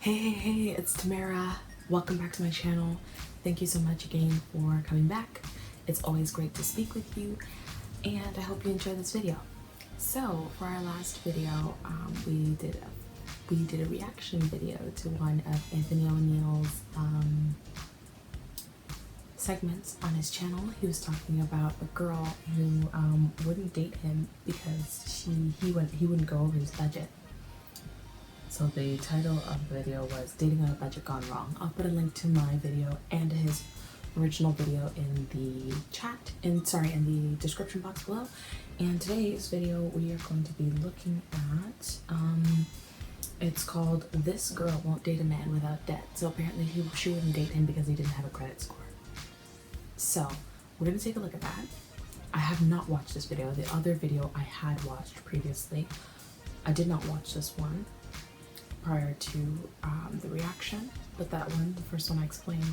Hey, it's Tamarah. Welcome back to my channel. Thank you so much again for coming back. It's always great to speak with you, and I hope you enjoy this video. So for our last video, we did a reaction video to one of Anthony O'Neill's segments on his channel. He was talking about a girl who wouldn't date him because he wouldn't go over his budget. So the title of the video was Dating on a Budget Gone Wrong. I'll put a link to my video and to his original video in the in the description box below. And today's video we are going to be looking at, it's called This Girl Won't Date a Man Without Debt. So apparently she wouldn't date him because he didn't have a credit score. So we're going to take a look at that. I have not watched this video. The other video I had watched previously. I did not watch this one prior to the reaction, but that one, the first one, I explained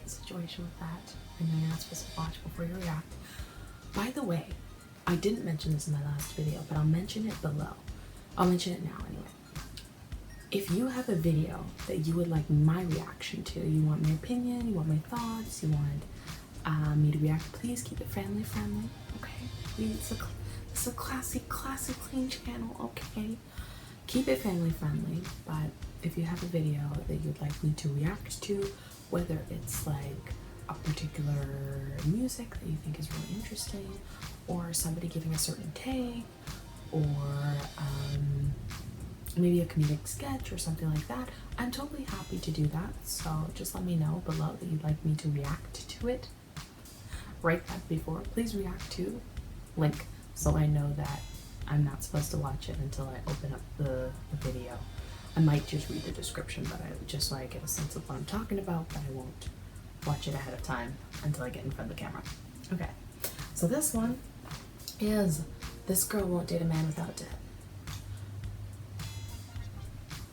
the situation with that. I know you're not supposed to watch before you react. By the way, I didn't mention this in my last video, but I'll mention it below. I'll mention it now anyway. If you have a video that you would like my reaction to, you want my opinion, you want my thoughts, you want me to react, please keep it family friendly, okay? It's a classy, clean channel, okay? Keep it family friendly, but if you have a video that you'd like me to react to, whether it's like a particular music that you think is really interesting, or somebody giving a certain take, or maybe a comedic sketch or something like that, I'm totally happy to do that. So just let me know below that you'd like me to react to it. Write that before. Please react to link so I know that I'm not supposed to watch it until I open up the video. I might just read the description, but just so I get a sense of what I'm talking about, but I won't watch it ahead of time until I get in front of the camera. Okay, so this one is This Girl Won't Date a Man Without Debt.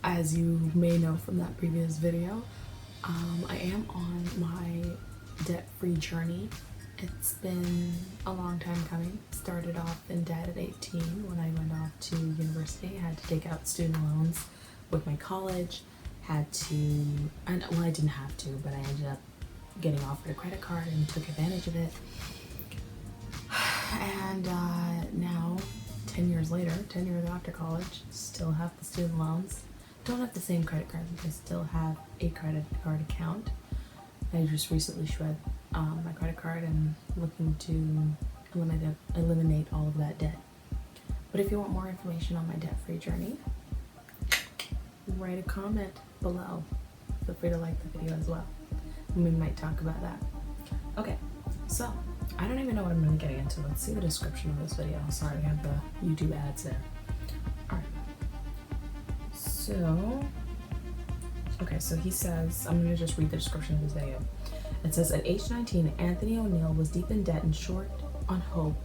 As you may know from that previous video, I am on my debt-free journey. It's been a long time coming. Started off in debt at 18 when I went off to university. I had to take out student loans with my college. I didn't have to, but I ended up getting offered a credit card and took advantage of it. And now, 10 years later, 10 years after college, still have the student loans. Don't have the same credit card, but I still have a credit card account. I just recently shred my credit card and looking to eliminate all of that debt. But if you want more information on my debt-free journey, write a comment below. Feel free to like the video as well, and we might talk about that. Okay, so I don't even know what I'm going to get into. Let's see the description of this video. Sorry, I have the YouTube ads there. Alright, so okay, so he says, I'm going to just read the description of his video. It says, at age 19, Anthony O'Neill was deep in debt and short on hope.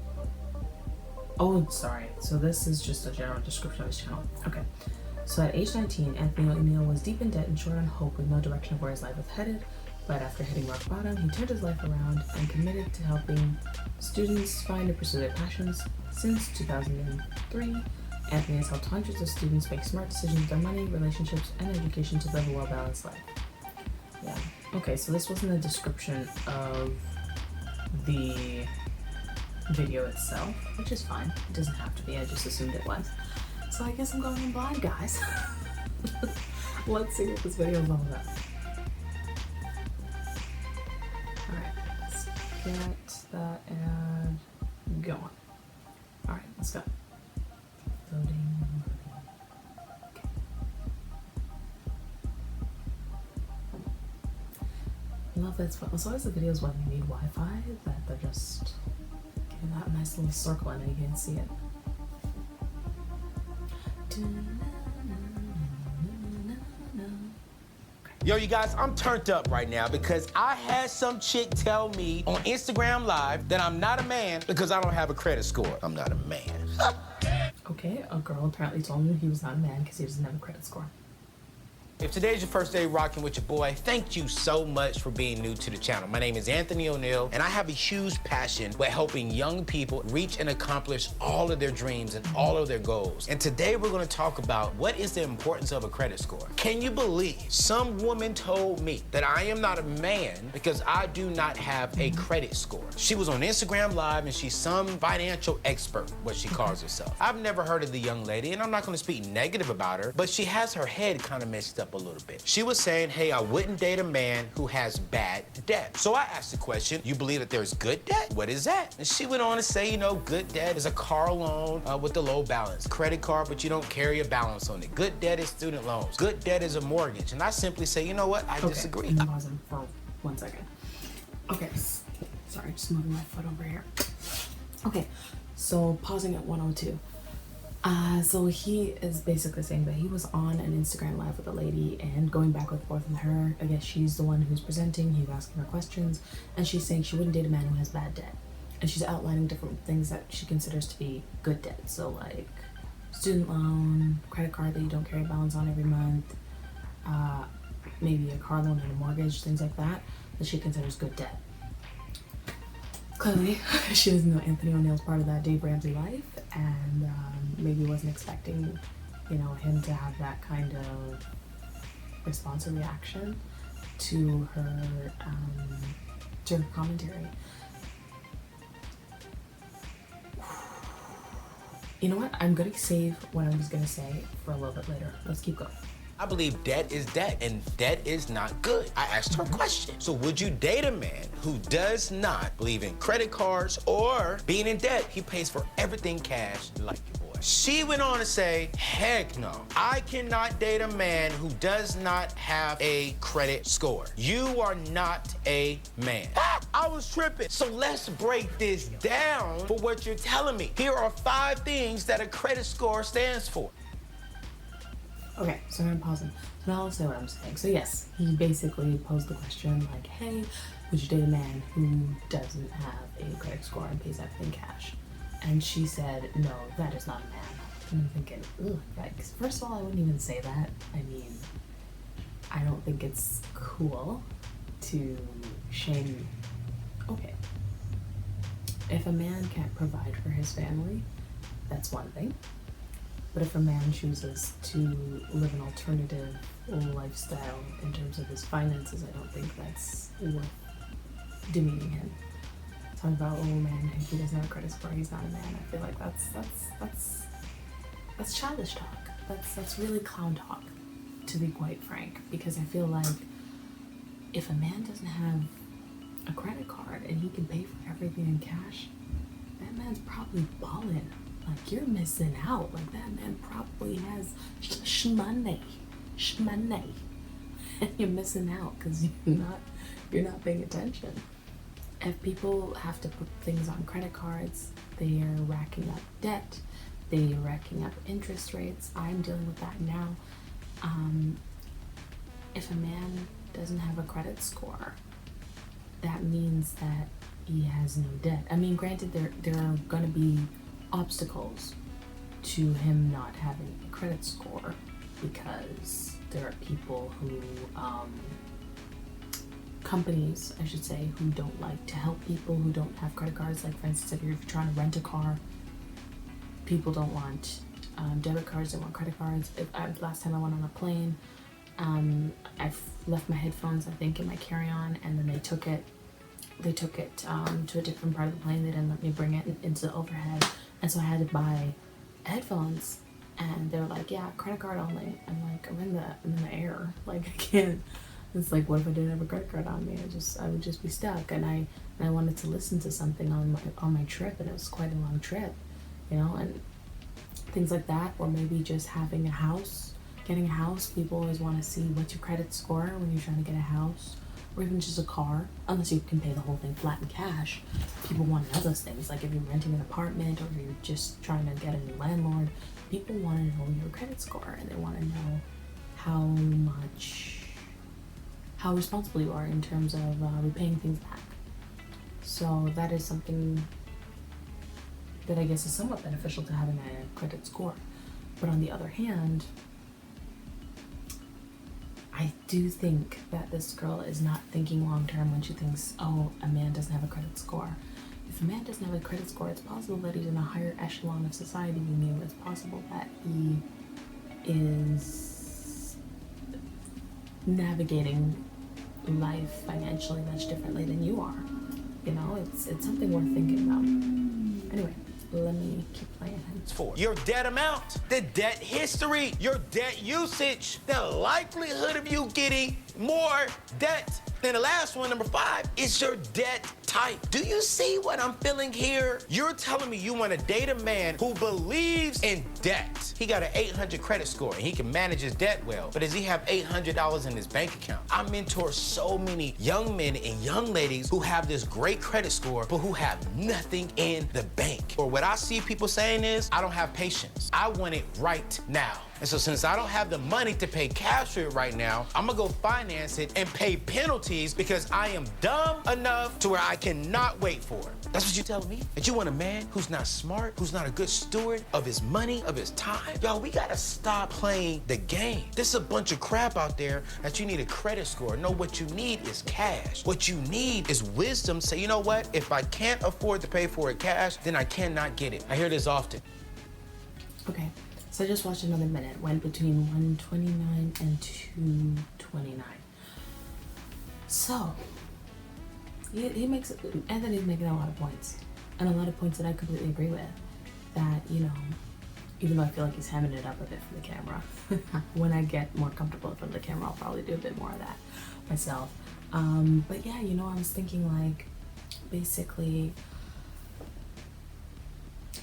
Oh, sorry. So this is just a general description of his channel. Okay. So at age 19, Anthony O'Neill was deep in debt and short on hope with no direction of where his life was headed. But after hitting rock bottom, he turned his life around and committed to helping students find and pursue their passions. Since 2003, Anthony has helped hundreds of students make smart decisions with their money, relationships, and education to live a well-balanced life. Yeah. Okay, so this wasn't a description of the video itself, which is fine. It doesn't have to be. I just assumed it was. So I guess I'm going in blind, guys. Let's see what this video is all about. Alright, let's get that ad going. Alright, let's go. Loading. Okay. Love this. As long as the videos when you need Wi-Fi, that they're just giving that nice little circle and you can see it. Yo, you guys, I'm turned up right now because I had some chick tell me on Instagram Live that I'm not a man because I don't have a credit score. I'm not a man. Okay, a girl apparently told him he was not a man because he doesn't have a credit score. If today's your first day rocking with your boy, thank you so much for being new to the channel. My name is Anthony O'Neal, and I have a huge passion with helping young people reach and accomplish all of their dreams and all of their goals. And today we're gonna talk about what is the importance of a credit score. Can you believe some woman told me that I am not a man because I do not have a credit score? She was on Instagram Live and she's some financial expert, what she calls herself. I've never heard of the young lady, and I'm not gonna speak negative about her, but she has her head kind of messed up a little bit. She was saying, hey, I wouldn't date a man who has bad debt. So I asked the question, you believe that there's good debt? What is that? And she went on to say, you know, good debt is a car loan with a low balance. Credit card, but you don't carry a balance on it. Good debt is student loans. Good debt is a mortgage. And I simply say, you know what? I disagree. I'm pausing for 1 second. Okay, sorry, just moving my foot over here. Okay, so pausing at 102. So he is basically saying that he was on an Instagram Live with a lady and going back and forth with her. I guess she's the one who's presenting, he's asking her questions, and she's saying she wouldn't date a man who has bad debt. And she's outlining different things that she considers to be good debt. So like student loan, credit card that you don't carry a balance on every month, maybe a car loan and a mortgage, things like that she considers good debt. Clearly, she doesn't know Anthony O'Neal's part of that Dave Ramsey life, and maybe wasn't expecting, you know, him to have that kind of response or reaction to her commentary. You know what? I'm gonna save what I was gonna say for a little bit later. Let's keep going. I believe debt is debt, and debt is not good. I asked her a question. So would you date a man who does not believe in credit cards or being in debt? He pays for everything cash like your boy. She went on to say, heck no. I cannot date a man who does not have a credit score. You are not a man. I was tripping. So let's break this down for what you're telling me. Here are 5 things that a credit score stands for. Okay, so I'm gonna pause him. So now I'll say what I'm saying. So yes, he basically posed the question like, hey, would you date a man who doesn't have a credit score and pays everything cash? And she said, no, that is not a man. And I'm thinking, ugh, yikes. First of all, I wouldn't even say that. I mean, I don't think it's cool to shame. Okay, if a man can't provide for his family, that's one thing. But if a man chooses to live an alternative lifestyle in terms of his finances, I don't think that's worth demeaning him. Talking about, oh man, if he doesn't have a credit score, he's not a man. I feel like that's childish talk. That's really clown talk, to be quite frank. Because I feel like if a man doesn't have a credit card and he can pay for everything in cash, that man's probably balling. Like, you're missing out. Like, that man probably has shmoney. And you're missing out because you're not paying attention. If people have to put things on credit cards, they are racking up debt. They are racking up interest rates. I'm dealing with that now. If a man doesn't have a credit score, that means that he has no debt. I mean, granted, there are going to be obstacles to him not having a credit score because there are people who, companies, I should say, who don't like to help people who don't have credit cards. Like, for instance, if you're trying to rent a car, people don't want debit cards, they want credit cards. Last time I went on a plane, I left my headphones, I think, in my carry-on, and then they took it to a different part of the plane. They didn't let me bring it into the overhead. And so I had to buy headphones, and they were like, yeah, credit card only. I'm like, I'm in the air. Like, I can't. It's like, what if I didn't have a credit card on me? I would just be stuck. And I wanted to listen to something on my trip, and it was quite a long trip, you know, and things like that. Or maybe just having a house, getting a house. People always want to see what's your credit score when you're trying to get a house. Or even just a car, unless you can pay the whole thing flat in cash. People want to know those things. Like if you're renting an apartment or you're just trying to get a new landlord, people want to know your credit score, and they want to know how responsible you are in terms of repaying things back. So that is something that I guess is somewhat beneficial to having a credit score. But on the other hand, I do think that this girl is not thinking long term when she thinks, oh, a man doesn't have a credit score. If a man doesn't have a credit score, it's possible that he's in a higher echelon of society than you. It's possible that he is navigating life financially much differently than you are. You know, it's something worth thinking about. Anyway, let me keep playing. It's for your debt amount, the debt history, your debt usage, the likelihood of you getting more debt. And the last one, number 5, is your debt type. Do you see what I'm feeling here? You're telling me you want to date a man who believes in debt. He got an 800 credit score and he can manage his debt well, but does he have $800 in his bank account? I mentor so many young men and young ladies who have this great credit score, but who have nothing in the bank. Or what I see people saying is, I don't have patience. I want it right now. And so since I don't have the money to pay cash for it right now, I'm gonna go finance it and pay penalties because I am dumb enough to where I cannot wait for it. That's what you're telling me? That you want a man who's not smart, who's not a good steward of his money, of his time? Y'all, we gotta stop playing the game. There's a bunch of crap out there that you need a credit score. No, what you need is cash. What you need is wisdom. Say, you know what? If I can't afford to pay for it cash, then I cannot get it. I hear this often. Okay. So I just watched another minute, went between 129 and 229. So, Anthony's making a lot of points, and a lot of points that I completely agree with. That, you know, even though I feel like he's hamming it up a bit for the camera, when I get more comfortable in front of the camera, I'll probably do a bit more of that myself. But yeah, you know, I was thinking like, basically,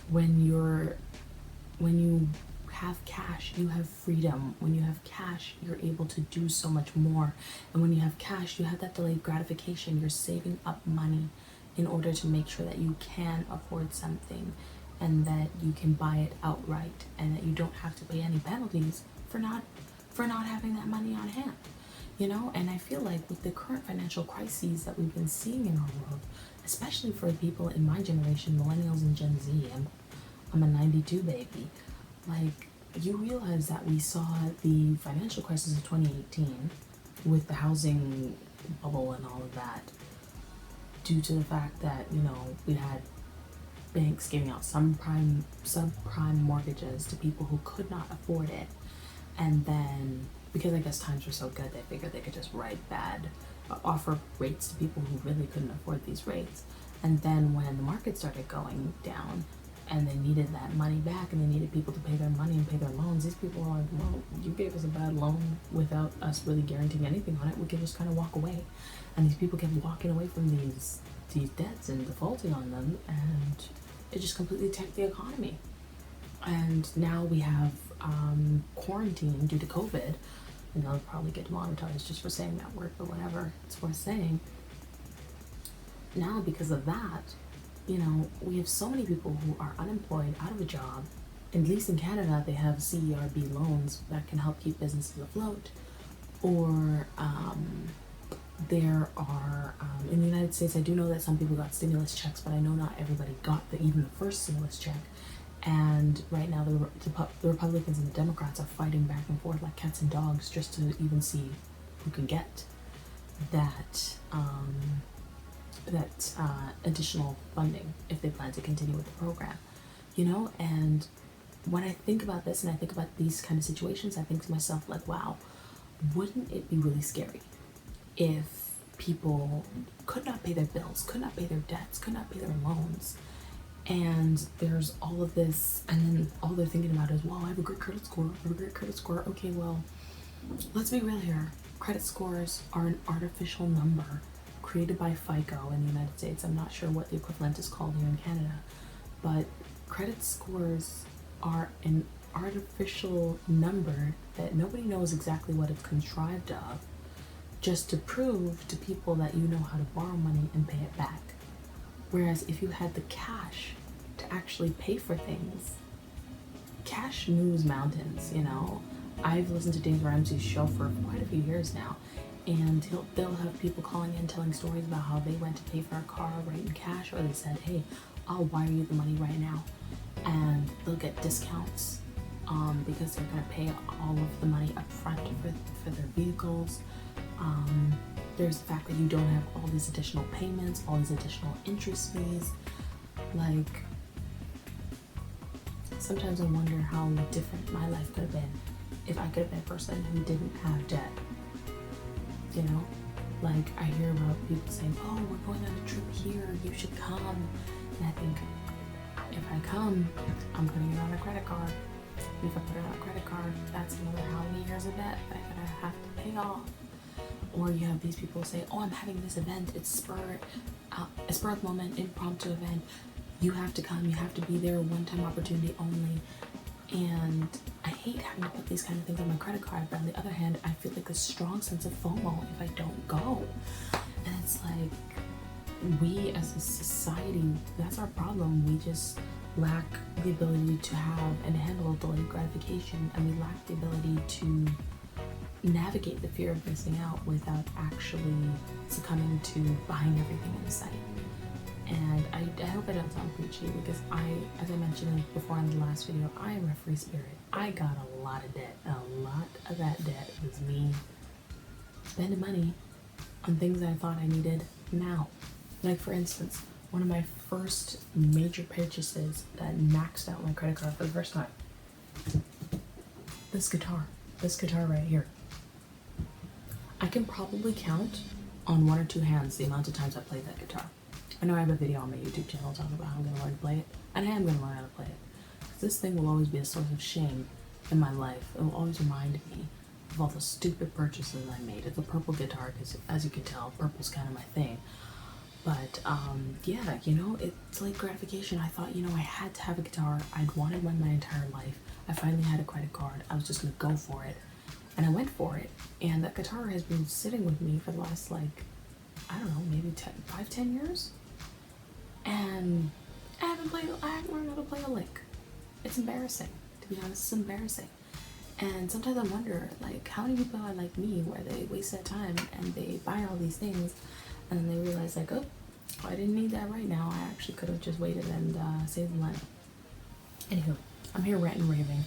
when you have cash, you have freedom. When you have cash, you're able to do so much more. And when you have cash, you have that delayed gratification. You're saving up money in order to make sure that you can afford something and that you can buy it outright and that you don't have to pay any penalties for not having that money on hand. You know, and I feel like with the current financial crises that we've been seeing in our world, especially for people in my generation, millennials and Gen Z, I'm a 92 baby, like, you realize that we saw the financial crisis of 2018 with the housing bubble and all of that due to the fact that, you know, we had banks giving out subprime mortgages to people who could not afford it. And then, because I guess times were so good, they figured they could just offer rates to people who really couldn't afford these rates. And then when the market started going down, and they needed that money back, and they needed people to pay their money and pay their loans, these people were like, well, you gave us a bad loan without us really guaranteeing anything on it. We could just kind of walk away. And these people kept walking away from these debts and defaulting on them, and it just completely tanked the economy. And now we have quarantine due to COVID, and they'll probably get demonetized just for saying that word, but whatever, it's worth saying. Now, because of that, you know, we have so many people who are unemployed, out of a job. At least in Canada, they have CERB loans that can help keep businesses afloat. Or there are, in the United States, I do know that some people got stimulus checks, but I know not everybody got even the first stimulus check. And right now, the Republicans and the Democrats are fighting back and forth like cats and dogs just to even see who can get that additional funding if they plan to continue with the program, you know. And when I think about this and I think about these kind of situations, I think to myself, like, wow, wouldn't it be really scary if people could not pay their bills, could not pay their debts, could not pay their loans, and there's all of this, and then all they're thinking about is, well, I have a great credit score. Okay, well, let's be real here. Credit scores are an artificial number created by FICO in the United States. I'm not sure what the equivalent is called here in Canada, but credit scores are an artificial number that nobody knows exactly what it's contrived of, just to prove to people that you know how to borrow money and pay it back. Whereas if you had the cash to actually pay for things, cash moves mountains, you know. I've listened to Dave Ramsey's show for quite a few years now, and they'll have people calling in telling stories about how they went to pay for a car right in cash, or they said, hey, I'll wire you the money right now, and they'll get discounts because they're going to pay all of the money up front for their vehicles. There's the fact that you don't have all these additional payments, all these additional interest fees. Like, sometimes I wonder how different my life could have been if I could have been a person who didn't have debt. You know? Like, I hear about people saying, oh, we're going on a trip here, you should come. And I think, if I come, I'm putting it on a credit card. And if I put it on a credit card, that's another how many years of debt that I'm gonna have to pay off. Or you have these people say, oh, I'm having this event, it's a spur of the moment, impromptu event. You have to come, you have to be there, one-time opportunity only. And I hate having to put these kind of things on my credit card, but on the other hand, I feel like a strong sense of FOMO if I don't go. And it's like, we as a society, that's our problem. We just lack the ability to have and handle delayed gratification, and we lack the ability to navigate the fear of missing out without actually succumbing to buying everything in sight. And I hope I don't sound preachy, because as I mentioned before in the last video, I am a free spirit. I got a lot of debt. A lot of that debt was me spending money on things that I thought I needed now. Like, for instance, one of my first major purchases that maxed out my credit card for the first time. This guitar right here. I can probably count on one or two hands the amount of times I played that guitar. I know I have a video on my YouTube channel talking about how I'm going to learn to play it, and I am going to learn how to play it. Because this thing will always be a source of shame in my life. It will always remind me of all the stupid purchases I made. It's a purple guitar, because as you can tell, purple's kind of my thing. But yeah, you know, it's like gratification. I thought, you know, I had to have a guitar. I'd wanted one my entire life. I finally had a credit card. I was just going to go for it. And I went for it. And that guitar has been sitting with me for the last, like, I don't know, maybe 5-10 years. And I haven't learned how to play a lick. It's embarrassing, to be honest. It's embarrassing. And sometimes I wonder, like, how many people are like me, where they waste their time and they buy all these things, and then they realize, like, oh, I didn't need that right now. I actually could have just waited and saved the money. Anywho, I'm here ranting and raving.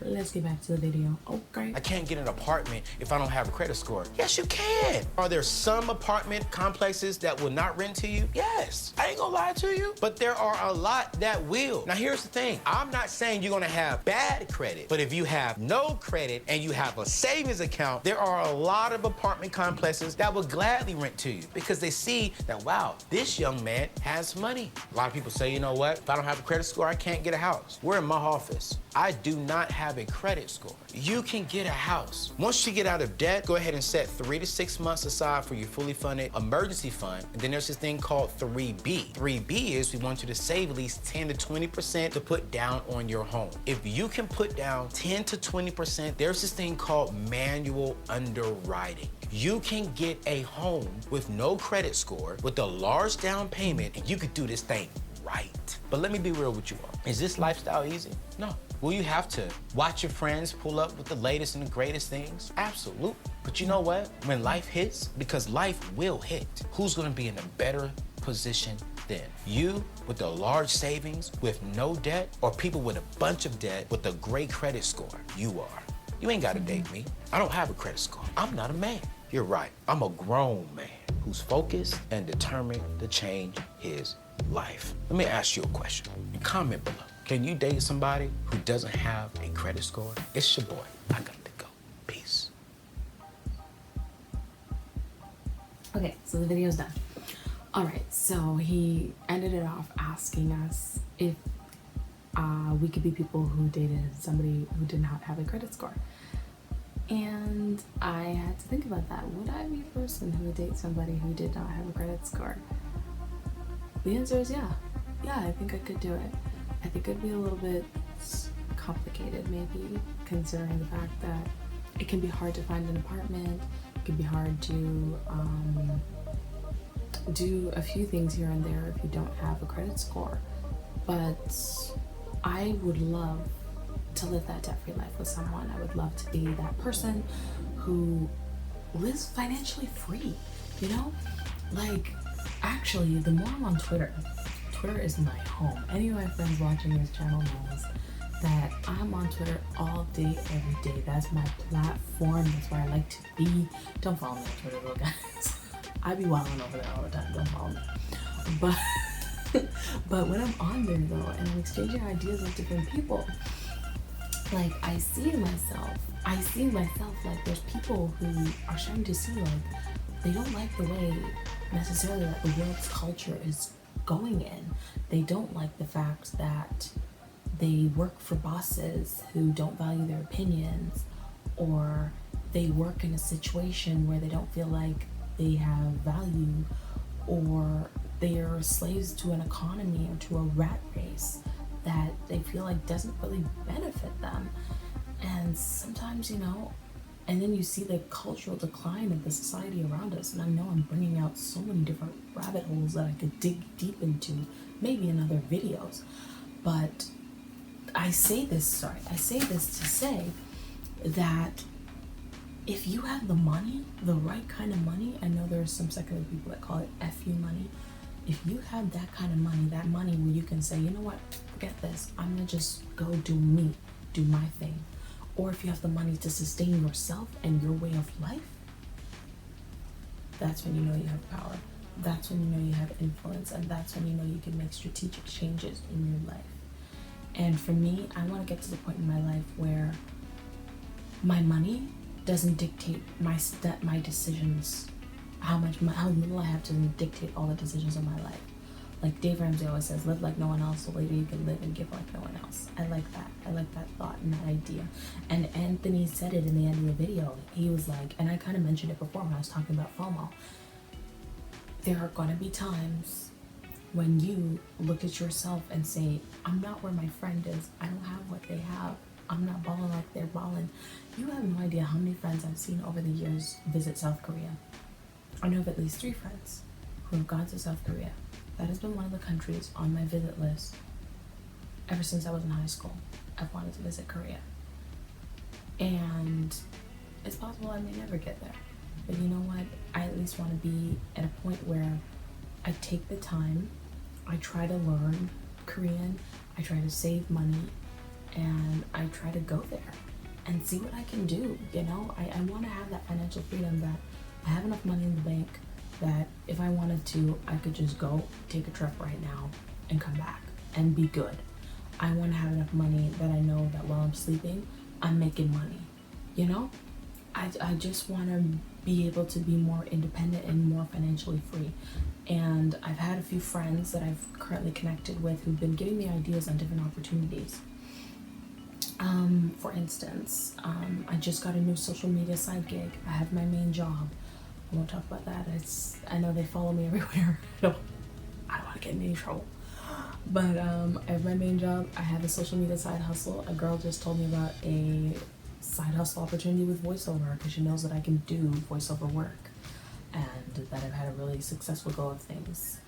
Let's get back to the video. Okay. I can't get an apartment if I don't have a credit score. Yes, you can. Are there some apartment complexes that will not rent to you? Yes. I ain't gonna lie to you, but there are a lot that will. Now, here's the thing. I'm not saying you're gonna have bad credit, but if you have no credit and you have a savings account, there are a lot of apartment complexes that will gladly rent to you because they see that, wow, this young man has money. A lot of people say, you know what? If I don't have a credit score, I can't get a house. We're in my office. I do not have a credit score. You can get a house. Once you get out of debt, go ahead and set 3 to 6 months aside for your fully funded emergency fund. And then there's this thing called 3B. 3B is we want you to save at least 10 to 20% to put down on your home. If you can put down 10 to 20%, there's this thing called manual underwriting. You can get a home with no credit score, with a large down payment, and you could do this thing right. But let me be real with you all. Is this lifestyle easy? No. Will you have to watch your friends pull up with the latest and the greatest things? Absolutely. But you know what? When life hits, because life will hit, who's gonna be in a better position then? You with a large savings, with no debt, or people with a bunch of debt with a great credit score? You are. You ain't gotta date me. I don't have a credit score. I'm not a man. You're right. I'm a grown man who's focused and determined to change his life. Let me ask you a question. Comment below. Can you date somebody who doesn't have a credit score? It's your boy. I got to go. Peace. Okay, so the video's done. All right, so he ended it off asking us if we could be people who dated somebody who did not have a credit score. And I had to think about that. Would I be a person who would date somebody who did not have a credit score? The answer is yeah. Yeah, I think I could do it. I think it'd be a little bit complicated, maybe, considering the fact that it can be hard to find an apartment. It can be hard to do a few things here and there if you don't have a credit score. But I would love to live that debt-free life with someone. I would love to be that person who lives financially free, you know? Like, actually, the more I'm on Twitter is my home. Any of my friends watching this channel knows that I'm on Twitter all day, every day. That's my platform. That's where I like to be. Don't follow me on Twitter though, guys. I be wilding over there all the time. Don't follow me. But when I'm on there though, and I'm exchanging ideas with different people, like I see myself like there's people who are starting to see like they don't like the way necessarily that the world's culture is going in. They don't like the fact that they work for bosses who don't value their opinions, or they work in a situation where they don't feel like they have value, or they are slaves to an economy or to a rat race that they feel like doesn't really benefit them. And sometimes, you know, and then you see the cultural decline of the society around us. And I know I'm bringing out so many different rabbit holes that I could dig deep into, maybe in other videos. But I say this to say that if you have the money, the right kind of money, I know there are some secular people that call it FU money. If you have that kind of money, that money where you can say, you know what, forget this, I'm gonna just go do me, do my thing. Or if you have the money to sustain yourself and your way of life, that's when you know you have power. That's when you know you have influence, and that's when you know you can make strategic changes in your life. And for me, I want to get to the point in my life where my money doesn't dictate my decisions, how little I have to dictate all the decisions of my life. Like Dave Ramsey always says, live like no one else, so later you can live and give like no one else. I like that. I like that thought and that idea. And Anthony said it in the end of the video. He was like, and I kind of mentioned it before when I was talking about FOMO. There are going to be times when you look at yourself and say, I'm not where my friend is. I don't have what they have. I'm not balling like they're balling. You have no idea how many friends I've seen over the years visit South Korea. I know of at least 3 friends who have gone to South Korea. That has been one of the countries on my visit list ever since I was in high school. I've wanted to visit Korea. And it's possible I may never get there. But you know what? I at least want to be at a point where I take the time, I try to learn Korean, I try to save money, and I try to go there and see what I can do. You know, I want to have that financial freedom that I have enough money in the bank that if I wanted to, I could just go take a trip right now and come back and be good. I want to have enough money that I know that while I'm sleeping, I'm making money. You know, I just want to be able to be more independent and more financially free. And I've had a few friends that I've currently connected with who've been giving me ideas on different opportunities. For instance, I just got a new social media side gig. I have my main job. I won't talk about that. I know they follow me everywhere. I don't want to get in any trouble. But I have my main job. I have a social media side hustle. A girl just told me about a side hustle opportunity with voiceover because she knows that I can do voiceover work and that I've had a really successful go of things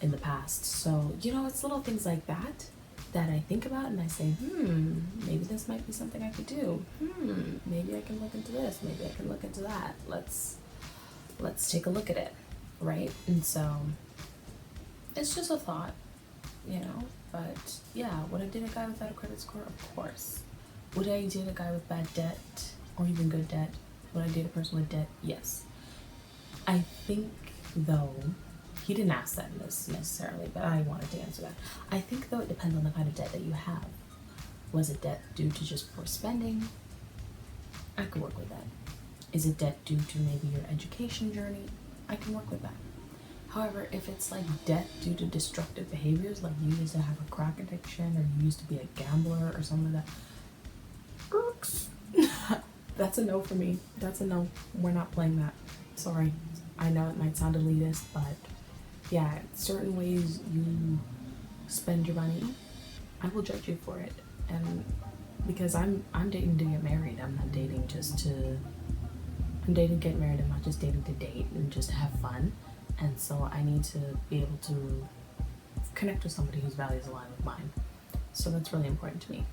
in the past. So, you know, it's little things like that that I think about and I say, maybe this might be something I could do. Maybe I can look into this. Maybe I can look into that. Let's take a look at it, right? And so it's just a thought, you know. But yeah, would I date a guy without a credit score? Of course. Would I date a guy with bad debt or even good debt? Would I date a person with debt? Yes. I think though, he didn't ask that necessarily, but I wanted to answer that. I think though it depends on the kind of debt that you have. Was it debt due to just poor spending? I could work with that. Is it debt due to maybe your education journey? I can work with that. However, if it's like debt due to destructive behaviors, like you used to have a crack addiction or you used to be a gambler or something like that, that's a no for me. That's a no. We're not playing that. Sorry. I know it might sound elitist, but yeah, certain ways you spend your money, I will judge you for it. And because I'm dating to get married. I'm not dating just to I'm dating to get married. I'm not just dating to date and just to have fun. And so I need to be able to connect with somebody whose values align with mine. So that's really important to me.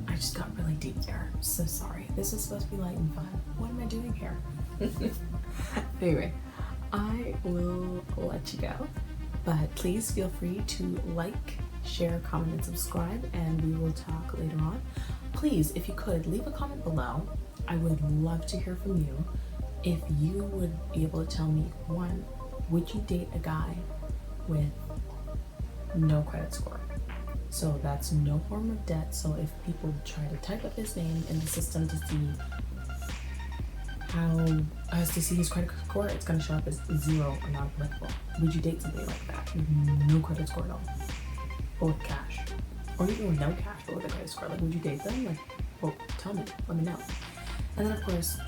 I just got really deep there. So sorry. This is supposed to be light and fun. What am I doing here? Anyway, I will let you go. But please feel free to like share, comment, and subscribe, and we will talk later on. Please, if you could, leave a comment below. I would love to hear from you. If you would be able to tell me, one, would you date a guy with no credit score? So that's no form of debt. So if people try to type up his name in the system to see his credit score, it's going to show up as 0 or not applicable. Would you date somebody like that with no credit score at all, or with cash, or even with no cash but with a credit score? Like, would you date them? Like, well, tell me, let me know. And then of course,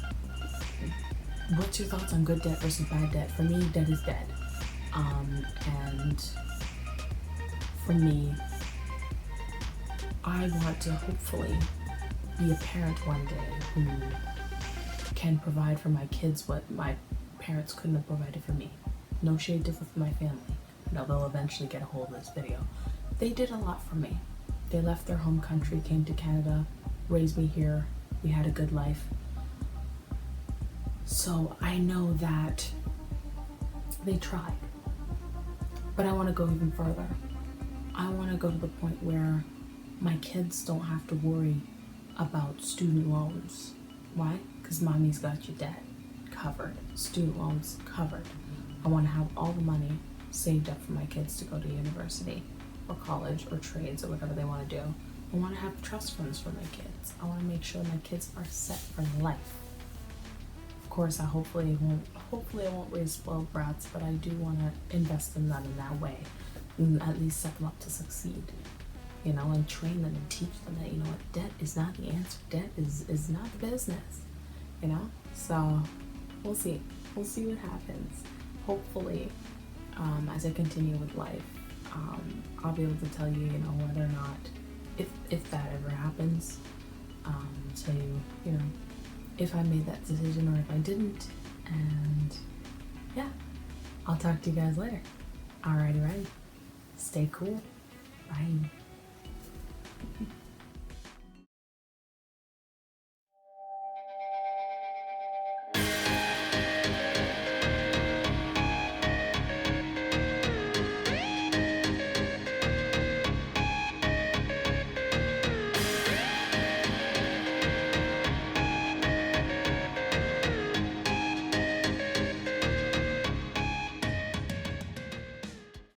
what's your thoughts on good debt versus bad debt? For me, debt is dead. And for me, I want to hopefully be a parent one day who can provide for my kids what my parents couldn't have provided for me. No shade different from my family. You know, they'll eventually get a hold of this video. They did a lot for me. They left their home country, came to Canada, raised me here. We had a good life. So I know that they tried. But I want to go even further. I want to go to the point where my kids don't have to worry about student loans. Why? Because mommy's got your debt covered, student loans covered. I want to have all the money saved up for my kids to go to university or college or trades or whatever they want to do. I want to have trust funds for my kids. I want to make sure my kids are set for life. Of course, I hopefully won't raise spoiled brats, but I do want to invest in them in that way, and at least set them up to succeed. You know, and train them and teach them that, you know what, debt is not the answer. Debt is not the business, you know? So we'll see. We'll see what happens. Hopefully, as I continue with life, I'll be able to tell you, you know, whether or not, if that ever happens, tell you, you know, if I made that decision or if I didn't. And yeah, I'll talk to you guys later. Alrighty, stay cool. Bye.